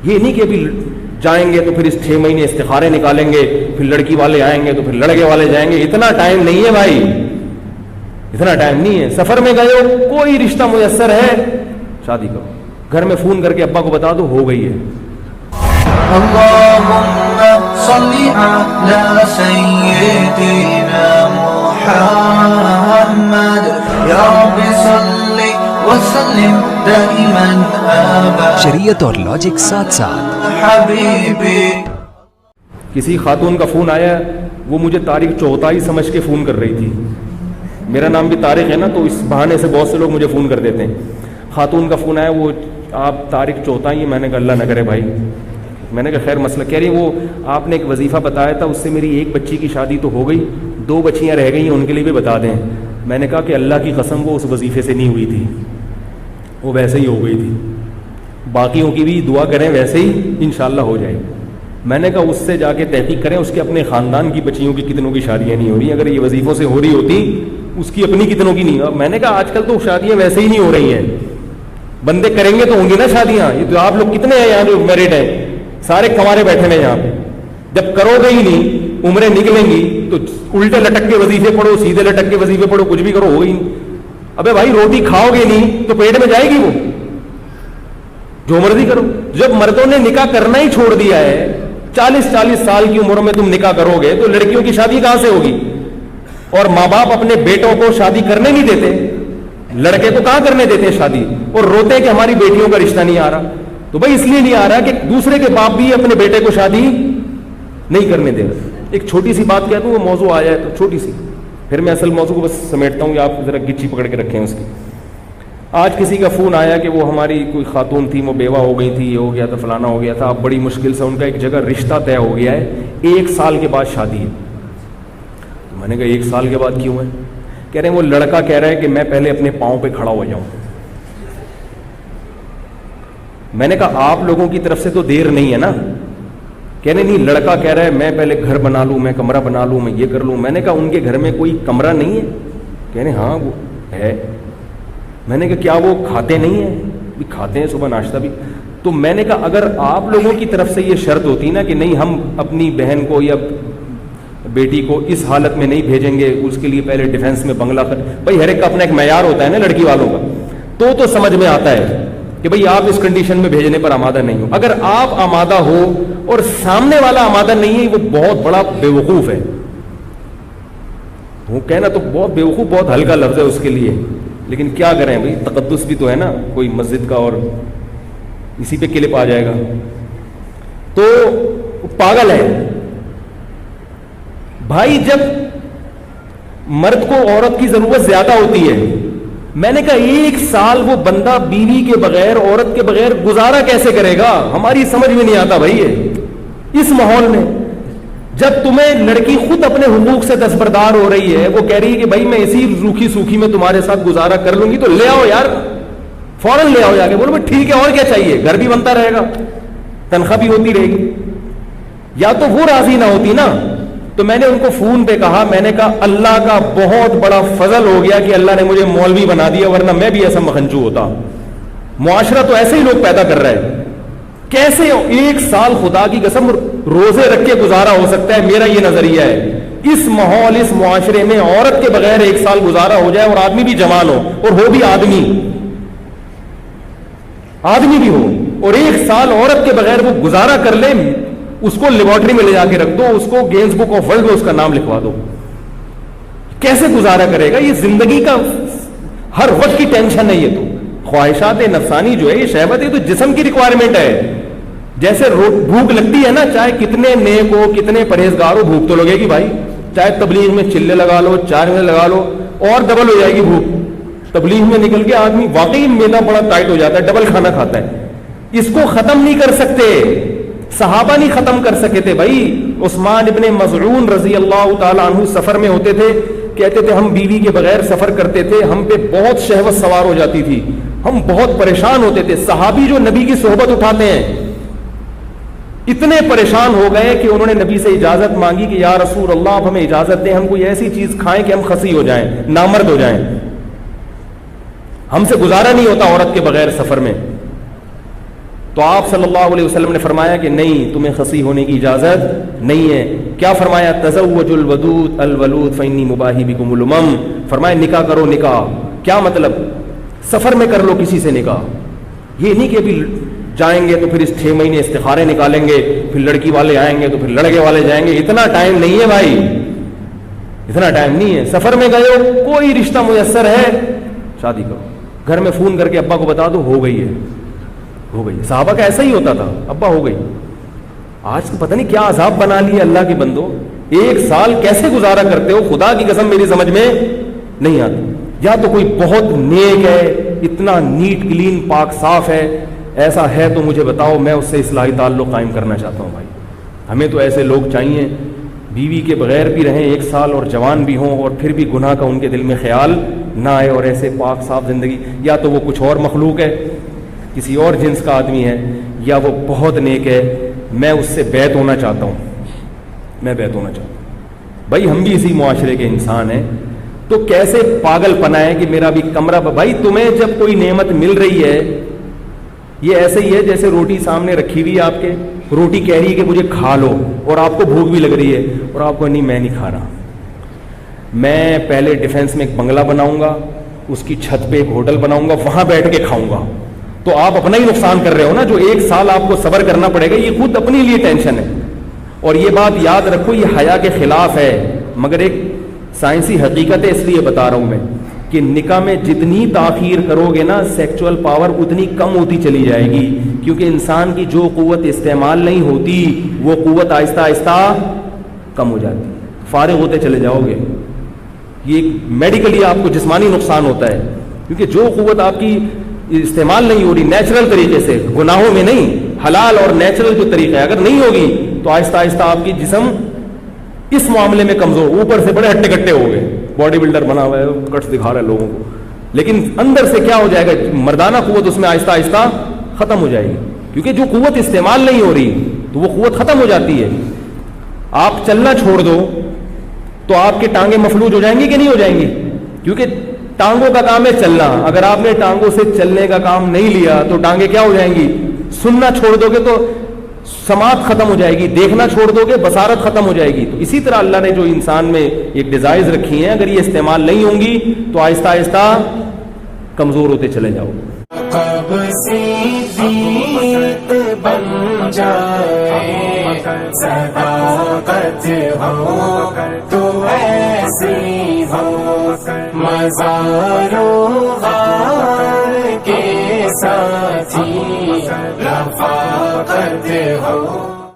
یہ نہیں کہ ابھی جائیں گے تو پھر اس 6 مہینے استخارے نکالیں گے، پھر لڑکی والے آئیں گے تو پھر لڑکے والے جائیں گے. اتنا ٹائم نہیں ہے بھائی، اتنا ٹائم نہیں ہے. سفر میں گئے ہو، کوئی رشتہ میسر ہے، شادی کرو. گھر میں فون کر کے ابا کو بتا دو ہو گئی ہے. اللهم صل على سيدنا محمد يا رب صل وسلم دائما ابدا. شریعت اور لاجک ساتھ ساتھ. حبیبی کسی خاتون کا فون آیا، وہ مجھے طارق چوغتائی سمجھ کے فون کر رہی تھی. میرا نام بھی طارق ہے نا، تو اس بہانے سے بہت سے لوگ مجھے فون کر دیتے ہیں. خاتون کا فون آیا، وہ آپ طارق چوغتائی. میں نے کہا اللہ نہ کرے بھائی. میں نے کہا خیر مسئلہ. کہہ رہی وہ آپ نے ایک وظیفہ بتایا تھا، اس سے میری ایک بچی کی شادی تو ہو گئی، 2 بچیاں رہ گئی ہیں، ان کے لیے بھی بتا دیں. میں نے کہا کہ اللہ کی قسم وہ اس وظیفے سے نہیں ہوئی تھی، وہ ویسے ہی ہو گئی تھی. باقیوں کی بھی دعا کریں ویسے ہی انشاءاللہ ہو جائے. میں نے کہا اس سے جا کے تحقیق کریں اس کے اپنے خاندان کی بچیوں کی کتنوں کی شادیاں نہیں ہو رہی. اگر یہ وظیفوں سے ہو رہی ہوتی اس کی اپنی کتنوں کی نہیں. میں نے کہا آج کل تو شادیاں ویسے ہی نہیں ہو رہی ہیں، بندے کریں گے تو ہوں گی نا شادیاں. یہ تو آپ لوگ کتنے ہیں یہاں جو میرڈ ہیں، سارے کمارے بیٹھے ہیں یہاں پہ. جب کرو گے ہی نہیں، عمریں نکلیں گی تو الٹے لٹک کے وظیفے پڑھو، سیدھے لٹک کے وظیفے پڑھو، کچھ بھی کرو ہو گئی نہیں. ابے بھائی روٹی کھاؤ گے نہیں تو پیٹ میں جائے گی وہ، جو مرضی کرو. جب مردوں نے نکاح کرنا ہی چھوڑ دیا ہے، 40 سال کی عمر میں تم نکاح کرو گے تو لڑکیوں کی شادی کہاں سے ہوگی؟ اور ماں باپ اپنے بیٹوں کو شادی کرنے نہیں دیتے، لڑکے کو کہاں کرنے دیتے شادی، اور روتے ہیں کہ ہماری بیٹیوں کا رشتہ نہیں آ رہا. تو بھائی اس لیے نہیں آ رہا کہ دوسرے کے باپ بھی اپنے بیٹے کو شادی نہیں کرنے دے رہے. ایک چھوٹی سی بات کہتا ہوں، وہ موضوع آ جائے تو چھوٹی سی، پھر میں اصل موضوع کو بس سمیٹتا ہوں، یا آپ ذرا گچی پکڑ کے رکھیں اس کی. آج کسی کا فون آیا کہ وہ ہماری کوئی خاتون تھی، وہ بیوہ ہو گئی تھی، یہ ہو گیا تھا، فلانا ہو گیا تھا. اب بڑی مشکل سے ان کا ایک جگہ رشتہ طے ہو گیا ہے، 1 سال کے بعد شادی ہے. تو میں نے کہا 1 سال کے بعد کیوں ہے؟ کہہ رہے ہیں وہ لڑکا کہہ رہا ہے کہ میں پہلے اپنے پاؤں پہ کھڑا ہو جاؤں. میں نے کہا آپ لوگوں کی طرف سے تو دیر نہیں ہے نا. کہنے نہیں، لڑکا کہہ رہا ہے میں پہلے گھر بنا لوں، میں کمرہ بنا لوں، میں یہ کر لوں. میں نے کہا ان کے گھر میں کوئی کمرہ نہیں ہے؟ کہنے ہاں وہ ہے. میں نے کہا کیا وہ کھاتے نہیں ہیں؟ بھی کھاتے ہیں، صبح ناشتہ بھی. تو میں نے کہا اگر آپ لوگوں کی طرف سے یہ شرط ہوتی نا کہ نہیں ہم اپنی بہن کو یا بیٹی کو اس حالت میں نہیں بھیجیں گے، اس کے لیے پہلے ڈیفینس میں بنگلہ بھائی ہر ایک کا اپنا ایک معیار ہوتا ہے نا لڑکی والوں کا، تو سمجھ میں آتا ہے کہ بھئی آپ اس کنڈیشن میں بھیجنے پر آمادہ نہیں ہو. اگر آپ آمادہ ہو اور سامنے والا آمادہ نہیں ہے، وہ بہت بڑا بیوقوف ہے. وہ کہنا تو بہت بیوقوف بہت ہلکا لفظ ہے اس کے لیے، لیکن کیا کریں بھئی تقدس بھی تو ہے نا کوئی مسجد کا، اور اسی پہ کلپ آ جائے گا. تو پاگل ہے بھائی. جب مرد کو عورت کی ضرورت زیادہ ہوتی ہے، میں نے کہا 1 سال وہ بندہ بیوی کے بغیر، عورت کے بغیر گزارا کیسے کرے گا؟ ہماری سمجھ میں نہیں آتا بھائی. اس ماحول میں جب تمہیں لڑکی خود اپنے حقوق سے دستبردار ہو رہی ہے، وہ کہہ رہی ہے کہ بھائی میں اسی روکھی سوکھی میں تمہارے ساتھ گزارا کر لوں گی، تو لے آؤ یار، فوراً لے آؤ جا کے. بولو بھائی ٹھیک ہے اور کیا چاہیے، گھر بھی بنتا رہے گا، تنخواہ بھی ہوتی رہے گی. یا تو وہ راضی نہ ہوتی نا. تو میں نے ان کو فون پہ کہا، میں نے کہا اللہ کا بہت بڑا فضل ہو گیا کہ اللہ نے مجھے مولوی بنا دیا، ورنہ میں بھی ایسا مخنچو ہوتا. معاشرہ تو ایسے ہی لوگ پیدا کر رہے ہیں. کیسے 1 سال خدا کی قسم روزے رکھ کے گزارا ہو سکتا ہے؟ میرا یہ نظریہ ہے. اس ماحول اس معاشرے میں عورت کے بغیر 1 سال گزارا ہو جائے، اور آدمی بھی جوان ہو، اور ہو بھی آدمی بھی ہو، اور 1 سال عورت کے بغیر وہ گزارا کر لے، اس کو لیبارٹری میں لے جا کے رکھ دو، اس کو گینز بک آف ورلڈ میں اس کا نام لکھوا دو. کیسے گزارا کرے گا؟ یہ زندگی کا ہر وقت کی ٹینشن ہے. یہ تو خواہشات نفسانی جو ہے، یہ شہوت ہے، تو جسم کی ریکوائرمنٹ ہے. جیسے بھوک لگتی ہے نا، چاہے کتنے نیک ہو، کتنے پرہیزگار ہو، بھوک تو لگے گی بھائی. چاہے تبلیغ میں چلے لگا لو، 4 میں لگا لو، اور ڈبل ہو جائے گی بھوک. تبلیغ میں نکل کے آدمی واقعی میدا بڑا ٹائٹ ہو جاتا ہے، ڈبل کھانا کھاتا ہے. اس کو ختم نہیں کر سکتے، صحابہ نہیں ختم کر سکے تھے بھائی. عثمان ابن مظعون رضی اللہ تعالی عنہ سفر میں ہوتے تھے، کہتے تھے ہم بیوی کے بغیر سفر کرتے تھے، ہم پہ بہت شہوت سوار ہو جاتی تھی، ہم بہت پریشان ہوتے تھے. صحابی جو نبی کی صحبت اٹھاتے ہیں اتنے پریشان ہو گئے کہ انہوں نے نبی سے اجازت مانگی کہ یا رسول اللہ آپ ہمیں اجازت دیں، ہم کوئی ایسی چیز کھائیں کہ ہم خسی ہو جائیں، نامرد ہو جائیں، ہم سے گزارا نہیں ہوتا عورت کے بغیر سفر میں. تو آپ صلی اللہ علیہ وسلم نے فرمایا کہ نہیں، تمہیں خصی ہونے کی اجازت نہیں ہے. کیا فرمایا؟ تزوج الودود الولود فانی مباہی بکم الامم. فرمایا نکاح کرو. نکاح کیا مطلب؟ سفر میں کر لو کسی سے نکاح. یہ نہیں کہ ابھی جائیں گے تو پھر اس 6 مہینے استخارے نکالیں گے، پھر لڑکی والے آئیں گے تو پھر لڑکے والے جائیں گے. اتنا ٹائم نہیں ہے بھائی، اتنا ٹائم نہیں ہے. سفر میں گئے ہو، کوئی رشتہ میسر ہے، شادی کرو. گھر میں فون کر کے ابا کو بتا دو ہو گئی ہے، ہو گئی. صحابہ کا ایسا ہی ہوتا تھا، ابا ہو گئی. آج تو پتہ نہیں کیا عذاب بنا لیا اللہ کے بندو. 1 سال کیسے گزارا کرتے ہو؟ خدا کی قسم میری سمجھ میں نہیں آتی. یا تو کوئی بہت نیک ہے، اتنا نیٹ کلین پاک صاف ہے، ایسا ہے تو مجھے بتاؤ، میں اس سے اصلاحی تعلق قائم کرنا چاہتا ہوں. بھائی ہمیں تو ایسے لوگ چاہیے، بیوی کے بغیر بھی رہیں 1 سال اور جوان بھی ہوں اور پھر بھی گناہ کا ان کے دل میں خیال نہ آئے، اور ایسے پاک صاف زندگی. یا تو وہ کچھ اور مخلوق ہے، کسی اور جنس کا آدمی ہے، یا وہ بہت نیک ہے. میں اس سے بیعت ہونا چاہتا ہوں، میں بیعت ہونا چاہتا ہوں. بھائی ہم بھی اسی معاشرے کے انسان ہیں، تو کیسے پاگل پنا ہے کہ میرا بھی کمرہ. بھائی تمہیں جب کوئی نعمت مل رہی ہے، یہ ایسے ہی ہے جیسے روٹی سامنے رکھی ہوئی ہے آپ کے، روٹی کہہ رہی ہے کہ مجھے کھا لو، اور آپ کو بھوک بھی لگ رہی ہے، اور آپ کو نہیں میں نہیں کھا رہا، میں پہلے ڈیفینس میں ایک بنگلہ بناؤں گا، اس کی چھت پہ ایک ہوٹل بناؤں گا، وہاں بیٹھ کے کھاؤں گا. تو آپ اپنا ہی نقصان کر رہے ہو نا. جو 1 سال آپ کو صبر کرنا پڑے گا، یہ خود اپنے لیے ٹینشن ہے. اور یہ بات یاد رکھو، یہ حیا کے خلاف ہے، مگر ایک سائنسی حقیقت ہے، اس لیے بتا رہا ہوں میں کہ نکاح میں جتنی تاخیر کرو گے نا، سیکچول پاور اتنی کم ہوتی چلی جائے گی. کیونکہ انسان کی جو قوت استعمال نہیں ہوتی، وہ قوت آہستہ آہستہ کم ہو جاتی، فارغ ہوتے چلے جاؤ گے. یہ میڈیکلی آپ کو جسمانی نقصان ہوتا ہے، کیونکہ جو قوت آپ کی استعمال نہیں ہو رہی نیچرل طریقے سے، گناہوں میں نہیں، حلال اور نیچرل جو طریقہ ہے، اگر نہیں ہوگی تو آہستہ آہستہ آپ کی جسم اس معاملے میں کمزور، اوپر سے بڑے ہٹے کٹے ہو گئے، باڈی بلڈر بنا ہوا ہے، کٹس دکھا رہا ہے لوگوں کو، لیکن اندر سے کیا ہو جائے گا؟ مردانہ قوت اس میں آہستہ آہستہ ختم ہو جائے گی. کیونکہ جو قوت استعمال نہیں ہو رہی تو وہ قوت ختم ہو جاتی ہے. آپ چلنا چھوڑ دو تو آپ کے ٹانگیں مفلوج ہو جائیں گی کہ نہیں ہو جائیں گی؟ کیونکہ ٹانگوں کا کام ہے چلنا. اگر آپ نے ٹانگوں سے چلنے کا کام نہیں لیا تو ٹانگیں کیا ہو جائیں گی؟ سننا چھوڑ دو گے تو سماعت ختم ہو جائے گی، دیکھنا چھوڑ دو گے بصارت ختم ہو جائے گی. تو اسی طرح اللہ نے جو انسان میں ایک ڈیزائرز رکھی ہیں، اگر یہ استعمال نہیں ہوں گی تو آہستہ آہستہ کمزور ہوتے چلے جاؤ. کب صدیق بن جائے، صداقت ہو تو ایسی ہو، مزار و غار کے ساتھی رفاقت ہو.